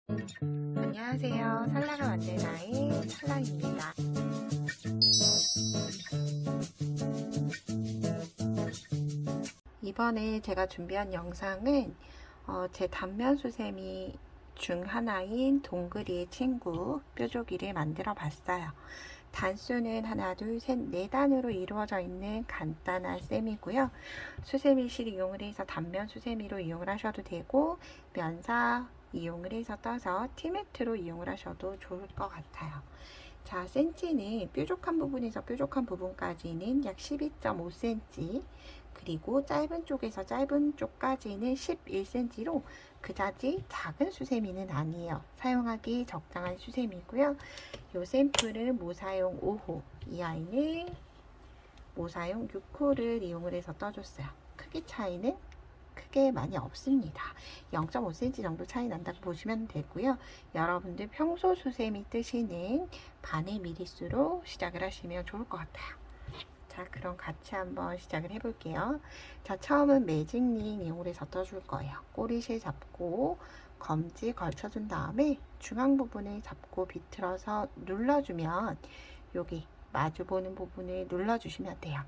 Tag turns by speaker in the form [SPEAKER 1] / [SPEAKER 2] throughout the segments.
[SPEAKER 1] 안녕하세요. 살라가 만든 아이 살라입니다. 이번에 제가 준비한 영상은 제 단면 수세미 중 하나인 동그리의 친구 뾰족이를 만들어 봤어요. 단수는 하나, 둘, 셋, 네 단으로 이루어져 있는 간단한 셈이고요. 수세미실 이용을 해서 단면 수세미로 이용을 하셔도 되고, 면사 이용을 해서 떠서 티매트로 이용을 하셔도 좋을 것 같아요. 자, 센치는 뾰족한 부분에서 뾰족한 부분까지는 약 12.5cm, 그리고 짧은 쪽에서 짧은 쪽까지는 11cm로 그다지 작은 수세미는 아니에요. 사용하기 적당한 수세미고요. 이 샘플은 모사용 5호, 이 아이는 모사용 6호를 이용을 해서 떠줬어요. 크기 차이는 크게 많이 없습니다. 0.5cm 정도 차이 난다고 보시면 되고요. 여러분들 평소 수세미 뜨시는 반의 미리수로 시작을 하시면 좋을 것 같아요. 자, 그럼 같이 한번 시작을 해볼게요. 자, 처음은 매직링 이용을 해서 떠줄 거예요. 꼬리실 잡고 검지 걸쳐준 다음에 중앙 부분을 잡고 비틀어서 눌러주면 여기 마주보는 부분을 눌러주시면 돼요.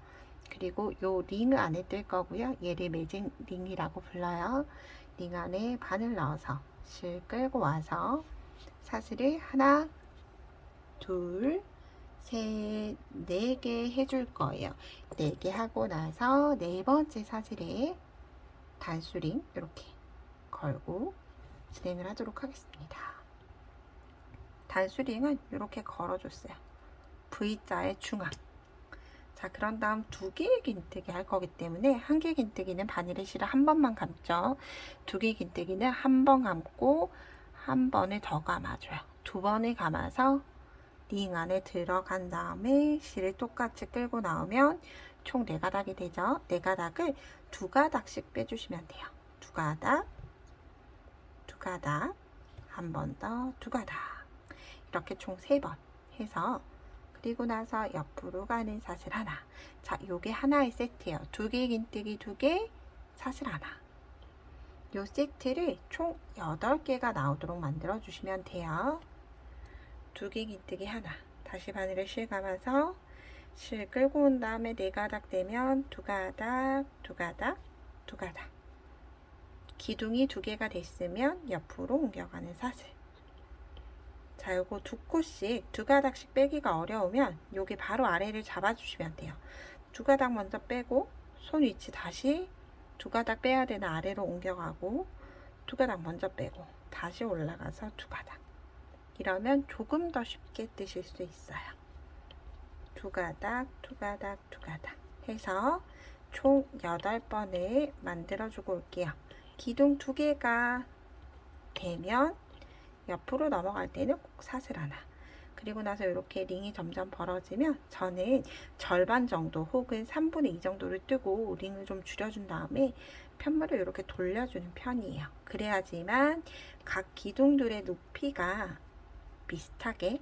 [SPEAKER 1] 그리고 요 링 안에 뜰 거고요. 얘를 매직 링이라고 불러요. 링 안에 바늘 넣어서 실 끌고 와서 사슬을 하나, 둘, 셋, 네 개 해줄 거예요. 네 개 하고 나서 네 번째 사슬에 단수링 이렇게 걸고 진행을 하도록 하겠습니다. 단수링은 이렇게 걸어줬어요. V자의 중앙. 자, 그런 다음 두 개의 긴뜨기 할 거기 때문에 한 개 긴뜨기는 바늘의 실을 한 번만 감죠. 두 개 긴뜨기는 한 번 감고 한 번을 더 감아줘요. 두 번을 감아서 링 안에 들어간 다음에 실을 똑같이 끌고 나오면 총 4가닥이 되죠. 4가닥을 2가닥씩 빼주시면 돼요. 2가닥, 2가닥, 한 번 더 2가닥. 이렇게 총 3번 해서 그리고 나서 옆으로 가는 사슬 하나. 자, 요게 하나의 세트예요. 2개 긴뜨기 2개, 사슬 하나. 요 세트를 총 8개가 나오도록 만들어 주시면 돼요. 2개 긴뜨기 하나. 다시 바늘을 실 감아서 실 끌고 온 다음에 4가닥 되면 2가닥, 2가닥, 2가닥. 기둥이 2개가 됐으면 옆으로 옮겨가는 사슬. 자, 요거 2코씩 2가닥씩 빼기가 어려우면 여기 바로 아래를 잡아주시면 돼요. 2가닥 먼저 빼고 손 위치 다시 2가닥 빼야 되는 아래로 옮겨가고 2가닥 먼저 빼고 다시 올라가서 2가닥. 이러면 조금 더 쉽게 뜨실 수 있어요. 2가닥, 2가닥, 2가닥 해서 총 8번을 만들어주고 올게요. 기둥 2개가 되면 옆으로 넘어갈 때는 꼭 사슬 하나. 그리고 나서 이렇게 링이 점점 벌어지면 저는 절반 정도 혹은 3분의 2 정도를 뜨고 링을 좀 줄여준 다음에 편물을 이렇게 돌려주는 편이에요. 그래야지만 각 기둥들의 높이가 비슷하게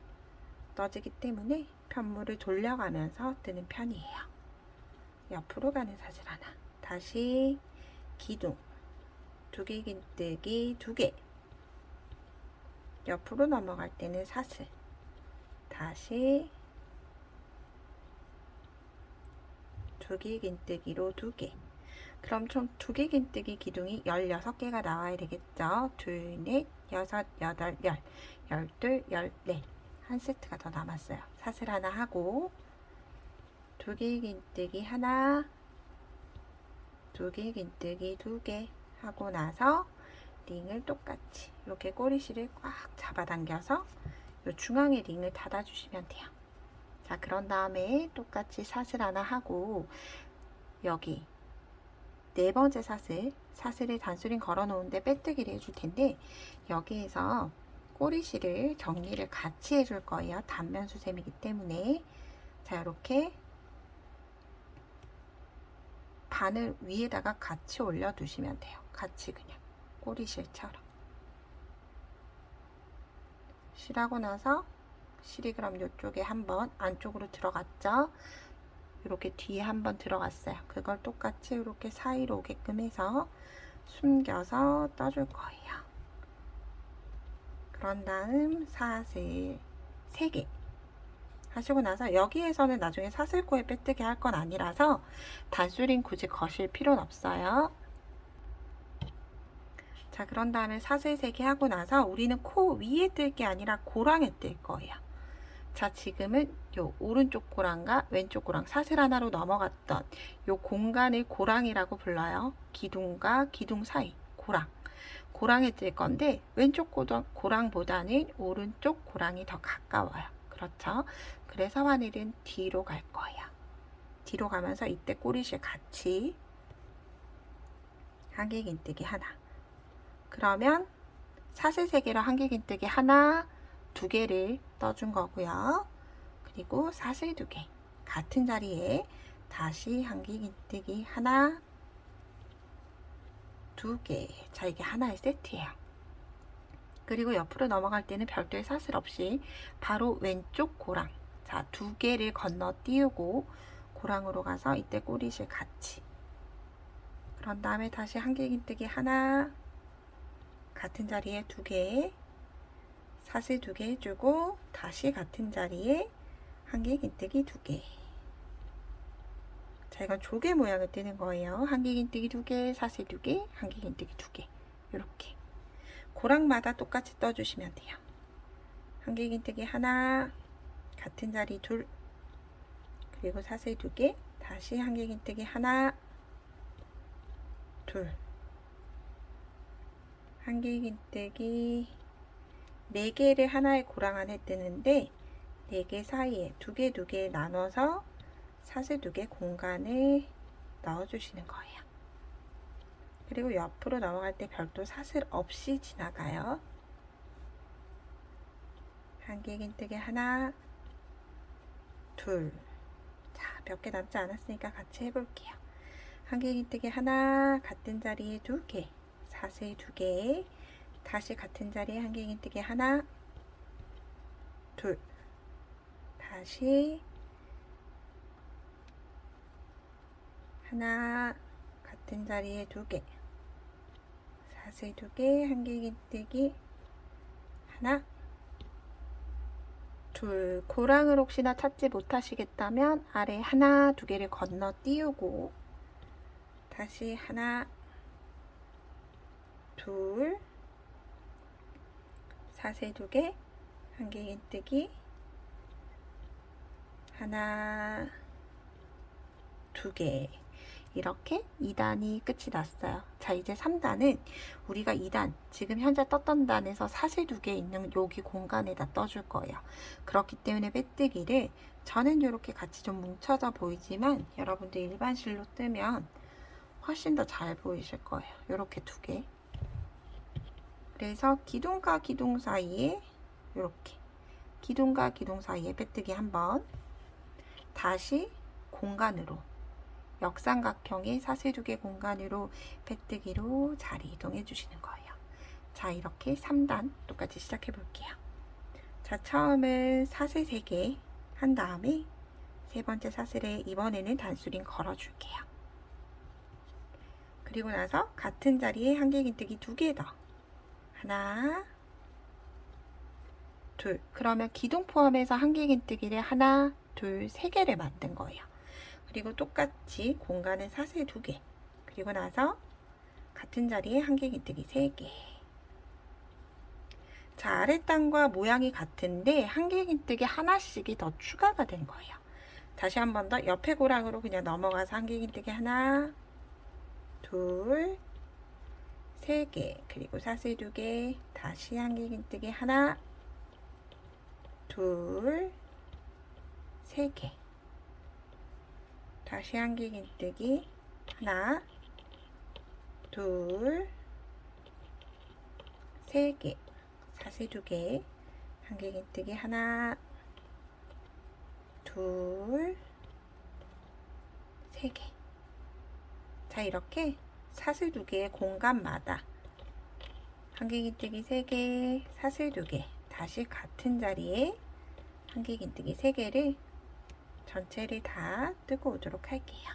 [SPEAKER 1] 떠지기 때문에 편물을 돌려가면서 뜨는 편이에요. 옆으로 가는 사슬 하나. 다시 기둥 2개 긴뜨기 2개. 옆으로 넘어갈 때는 사슬. 다시 2개 긴뜨기로 2개. 그럼 총 2개 긴뜨기 기둥이 16개가 나와야 되겠죠. 2, 4, 6, 8, 10, 12, 14. 한 세트가 더 남았어요. 사슬 하나 하고 2개 긴뜨기 하나, 2개 긴뜨기 2개 하고 나서 링을 똑같이 이렇게 꼬리실을 꽉 잡아당겨서 이 중앙에 링을 닫아주시면 돼요. 자, 그런 다음에 똑같이 사슬 하나 하고 여기 네 번째 사슬에 단수링 걸어 놓은데 빼뜨기를 해줄 텐데 여기에서 꼬리실을 정리를 같이 해줄 거예요. 단면 수세미이기 때문에. 자, 이렇게 바늘 위에다가 같이 올려 두시면 돼요. 같이 그냥 꼬리실처럼. 실하고 나서 실이 그럼 이쪽에 한번 안쪽으로 들어갔죠. 이렇게 뒤에 한번 들어갔어요. 그걸 똑같이 이렇게 사이로 오게끔 해서 숨겨서 떠줄 거예요. 그런 다음 사슬 3개 하시고 나서, 여기에서는 나중에 사슬코에 빼뜨기 할 건 아니라서 단수링 굳이 거실 필요는 없어요. 자, 그런 다음에 사슬 3개 하고 나서 우리는 코 위에 뜰 게 아니라 고랑에 뜰 거예요. 자, 지금은 요 오른쪽 고랑과 왼쪽 고랑, 사슬 하나로 넘어갔던 요 공간을 고랑이라고 불러요. 기둥과 기둥 사이 고랑. 고랑에 뜰 건데 왼쪽 고랑보다는 오른쪽 고랑이 더 가까워요. 그렇죠? 그래서 하늘은 뒤로 갈 거예요. 뒤로 가면서 이때 꼬리실 같이 한길긴뜨기 하나. 그러면 사슬 3개로 한길긴뜨기 하나, 2개를 떠준 거고요. 그리고 사슬 2개 같은 자리에 다시 한길긴뜨기 하나, 2개. 자, 이게 하나의 세트예요. 그리고 옆으로 넘어갈 때는 별도의 사슬 없이 바로 왼쪽 고랑, 자, 2개를 건너띄우고 고랑으로 가서 이때 꼬리실 같이. 그런 다음에 다시 한길긴뜨기 하나, 같은 자리에 2개, 사슬 2개 해주고 다시 같은 자리에 한길긴뜨기 2개. 자, 이건 조개 모양을 뜨는 거예요. 한길긴뜨기 2개, 사슬 2개, 한길긴뜨기 2개. 이렇게 고랑마다 똑같이 떠주시면 돼요. 한길긴뜨기 하나, 같은 자리 둘, 그리고 사슬 2개, 다시 한길긴뜨기 하나, 둘, 한길긴뜨기 4개를 하나의 고랑 안에 뜨는데 4개 사이에 2개 2개 나눠서 사슬 2개 공간을 넣어주시는 거예요. 그리고 옆으로 넘어갈 때 별도 사슬 없이 지나가요. 한길긴뜨기 하나, 둘. 자, 몇 개 남지 않았으니까 같이 해볼게요. 한길긴뜨기 하나, 같은 자리에 2개, 사슬 2개, 다시 같은 자리에 한길긴뜨기 하나, 둘, 다시 하나, 같은 자리에 2개, 사슬 2개, 한길긴뜨기 하나, 둘. 고랑을 혹시나 찾지 못하시겠다면 아래 하나, 2개를 건너띄우고 다시 하나, 둘, 사슬 2개, 한길긴뜨기 하나, 2개. 이렇게 2단이 끝이 났어요. 자, 이제 3단은 우리가 2단, 지금 현재 떴던 단에서 사슬 2개 있는 여기 공간에다 떠줄 거예요. 그렇기 때문에 빼뜨기를, 저는 이렇게 같이 좀 뭉쳐져 보이지만 여러분들 일반 실로 뜨면 훨씬 더 잘 보이실 거예요. 이렇게 2개. 그래서 기둥과 기둥 사이에 이렇게 기둥과 기둥 사이에 빼뜨기 한번, 다시 공간으로 역삼각형의 사슬 2개 공간으로 빼뜨기로 자리 이동해 주시는 거예요. 자, 이렇게 3단 똑같이 시작해 볼게요. 자, 처음은 사슬 3개 한 다음에 세 번째 사슬에 이번에는 단수링 걸어 줄게요. 그리고 나서 같은 자리에 한길긴뜨기 2개 더, 하나, 둘. 그러면 기둥 포함해서 한길긴뜨기를 하나, 둘, 3개를 만든 거예요. 그리고 똑같이 공간은 사슬 2개, 그리고 나서 같은 자리에 한길긴뜨기 3개. 자, 아랫단과 모양이 같은데 한길긴뜨기 하나씩이 더 추가가 된 거예요. 다시 한 번 더 옆에 고랑으로 그냥 넘어가서 한길긴뜨기 하나, 둘, 3개, 그리고 사슬 2개, 다시 한길긴뜨기 하나, 둘, 3개, 다시 한길긴뜨기 하나, 둘, 3개, 사슬 2개, 한길긴뜨기 하나, 둘, 3개. 자, 이렇게 사슬 2개의 공간마다 한길긴뜨기 3개, 사슬 2개, 다시 같은 자리에 한길긴뜨기 3개를 전체를 다 뜨고 오도록 할게요.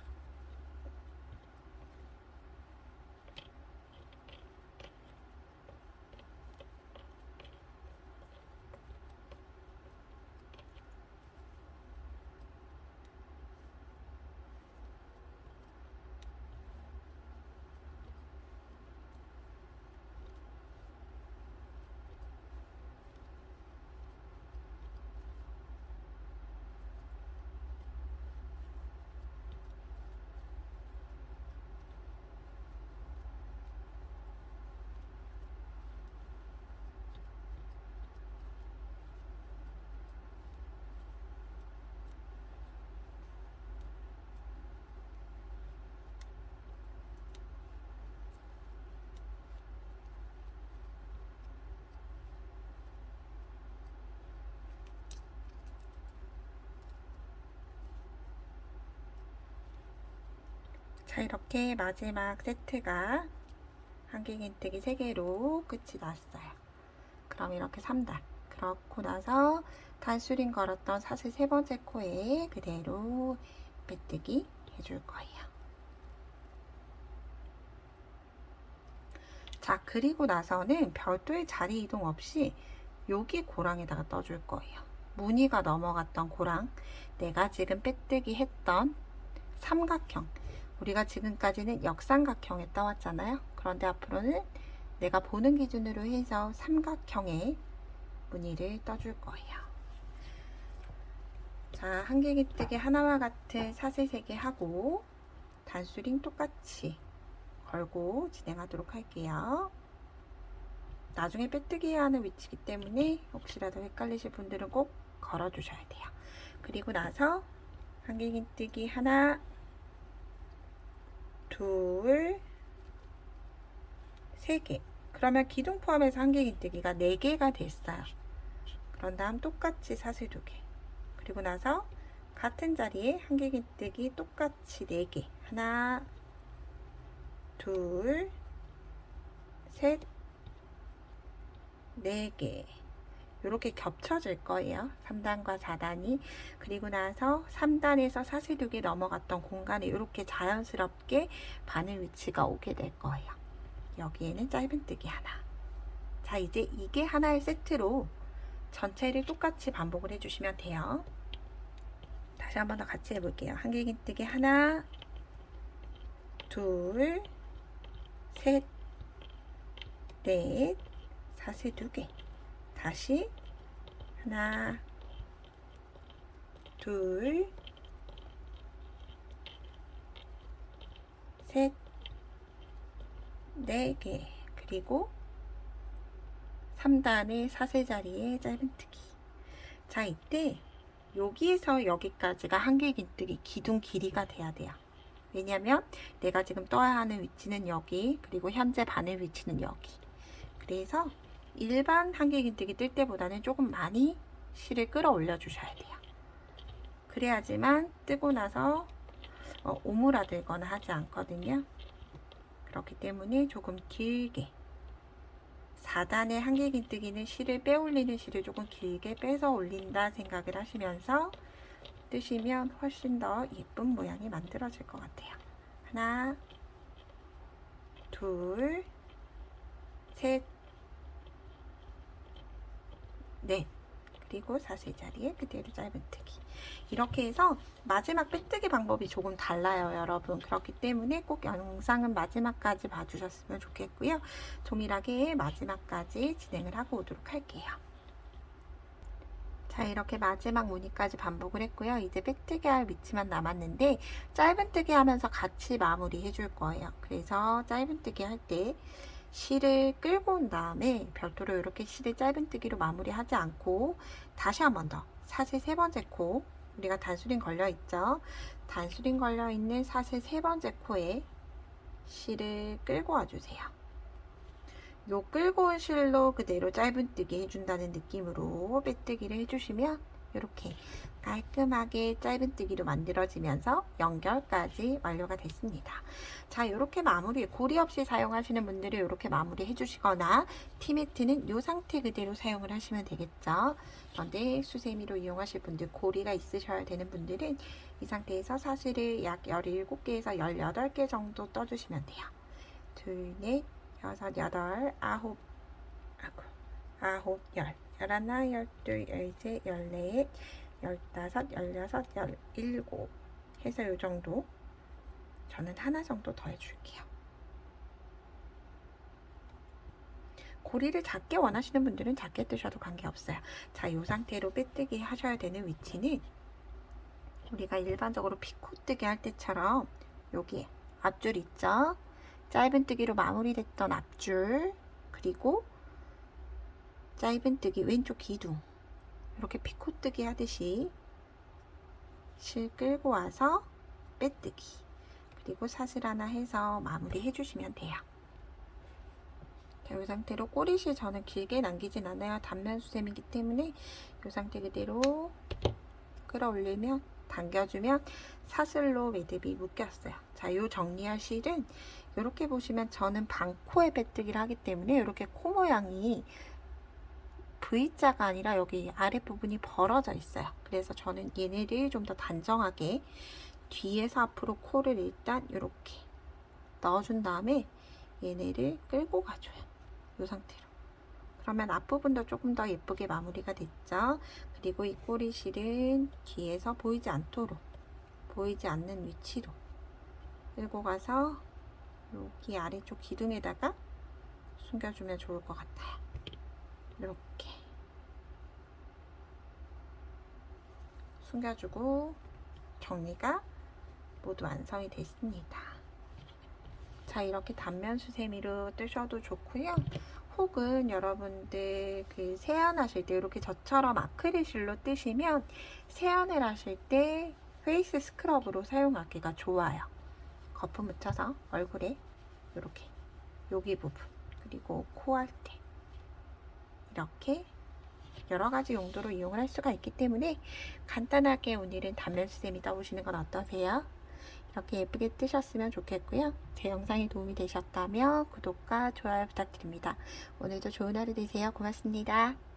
[SPEAKER 1] 자, 이렇게 마지막 세트가 한길긴뜨기 3개로 끝이 났어요. 그럼 이렇게 3단. 그렇고 나서 단수링 걸었던 사슬 3번째 코에 그대로 빼뜨기 해줄 거예요. 자, 그리고 나서는 별도의 자리 이동 없이 여기 고랑에다가 떠줄 거예요. 무늬가 넘어갔던 고랑, 내가 지금 빼뜨기 했던 삼각형, 우리가 지금까지는 역삼각형에 떠왔잖아요. 그런데 앞으로는 내가 보는 기준으로 해서 삼각형의 무늬를 떠줄 거예요. 자, 한길긴뜨기 하나와 같은 사슬 3개 하고 단수링 똑같이 걸고 진행하도록 할게요. 나중에 빼뜨기 해야 하는 위치이기 때문에 혹시라도 헷갈리실 분들은 꼭 걸어 주셔야 돼요. 그리고 나서 한길긴뜨기 하나, 둘, 3개. 그러면 기둥 포함해서 한길긴뜨기가 4개가 됐어요. 그런 다음 똑같이 사슬 2개. 그리고 나서 같은 자리에 한길긴뜨기 똑같이 4개. 하나, 둘, 셋, 4개. 이렇게 겹쳐질 거예요. 3단과 4단이. 그리고 나서 3단에서 사슬 2개 넘어갔던 공간에 이렇게 자연스럽게 바늘 위치가 오게 될 거예요. 여기에는 짧은뜨기 하나. 자, 이제 이게 하나의 세트로 전체를 똑같이 반복을 해주시면 돼요. 다시 한 번 더 같이 해볼게요. 한길긴뜨기 하나, 둘, 셋, 넷, 사슬 2개. 다시 하나, 둘, 셋, 4개. 그리고 3단의 사슬 자리에 짧은뜨기. 자, 이때 여기에서 여기까지가 한길긴뜨기 기둥 길이가 돼야 돼요. 왜냐면 내가 지금 떠야 하는 위치는 여기, 그리고 현재 바늘 위치는 여기. 그래서 일반 한길긴뜨기 뜰 때보다는 조금 많이 실을 끌어올려 주셔야 돼요. 그래야지만 뜨고 나서 오므라들거나 하지 않거든요. 그렇기 때문에 조금 길게 4단의 한길긴뜨기는 실을 빼올리는 실을 조금 길게 빼서 올린다 생각을 하시면서 뜨시면 훨씬 더 예쁜 모양이 만들어질 것 같아요. 하나, 둘, 셋, 넷. 그리고 사슬 자리에 그대로 짧은뜨기. 이렇게 해서 마지막 빼뜨기 방법이 조금 달라요, 여러분. 그렇기 때문에 꼭 영상은 마지막까지 봐주셨으면 좋겠고요. 동일하게 마지막까지 진행을 하고 오도록 할게요. 자, 이렇게 마지막 무늬까지 반복을 했고요. 이제 빼뜨기 할 위치만 남았는데 짧은뜨기 하면서 같이 마무리 해줄 거예요. 그래서 짧은뜨기 할 때 실을 끌고 온 다음에 별도로 이렇게 실을 짧은뜨기로 마무리하지 않고 다시 한 번 더 사슬 3번째 코, 우리가 단수링 걸려 있죠. 단수링 걸려 있는 사슬 3번째 코에 실을 끌고 와주세요. 요 끌고 온 실로 그대로 짧은뜨기 해준다는 느낌으로 빼뜨기를 해주시면 이렇게 깔끔하게 짧은뜨기로 만들어지면서 연결까지 완료가 됐습니다. 자, 이렇게 마무리, 고리 없이 사용하시는 분들은 이렇게 마무리 해주시거나 티매트는 이 상태 그대로 사용을 하시면 되겠죠. 그런데 수세미로 이용하실 분들, 고리가 있으셔야 되는 분들은 이 상태에서 사슬을 약 17개에서 18개 정도 떠주시면 돼요. 둘, 넷, 여섯, 여덟, 아홉, 열, 열하나, 열둘, 열셋, 열넷, 열다섯, 열여섯, 열일곱 해서 요 정도. 저는 하나 정도 더 해줄게요. 고리를 작게 원하시는 분들은 작게 뜨셔도 관계없어요. 자, 요 상태로 빼뜨기 하셔야 되는 위치는 우리가 일반적으로 피코뜨기 할 때처럼 여기 앞줄 있죠? 짧은뜨기로 마무리됐던 앞줄, 그리고 짧은뜨기 왼쪽 기둥, 이렇게 피코뜨기 하듯이 실 끌고 와서 빼뜨기, 그리고 사슬 하나 해서 마무리 해주시면 돼요. 자, 이 상태로 꼬리실 저는 길게 남기진 않아요. 단면 수셈이기 때문에 이 상태 그대로 끌어올리면 당겨주면 사슬로 매듭이 묶였어요. 자, 요 정리할 실은 이렇게 보시면 저는 반코에 빼뜨기를 하기 때문에 이렇게 코 모양이 V자가 아니라 여기 아랫부분이 벌어져 있어요. 그래서 저는 얘네를 좀 더 단정하게 뒤에서 앞으로 코를 일단 이렇게 넣어준 다음에 얘네를 끌고 가줘요. 이 상태로. 그러면 앞부분도 조금 더 예쁘게 마무리가 됐죠. 그리고 이 꼬리실은 뒤에서 보이지 않도록, 보이지 않는 위치로 끌고 가서 여기 아래쪽 기둥에다가 숨겨주면 좋을 것 같아요. 이렇게 숨겨주고 정리가 모두 완성이 됐습니다. 자, 이렇게 단면 수세미로 뜨셔도 좋고요. 혹은 여러분들 그 세안하실 때 이렇게 저처럼 아크릴실로 뜨시면 세안을 하실 때 페이스 스크럽으로 사용하기가 좋아요. 거품 묻혀서 얼굴에 이렇게 여기 부분 그리고 코 할 때 이렇게 여러 가지 용도로 이용을 할 수가 있기 때문에 간단하게 오늘은 단면 수세미 떠보시는 건 어떠세요? 이렇게 예쁘게 뜨셨으면 좋겠고요. 제 영상이 도움이 되셨다면 구독과 좋아요 부탁드립니다. 오늘도 좋은 하루 되세요. 고맙습니다.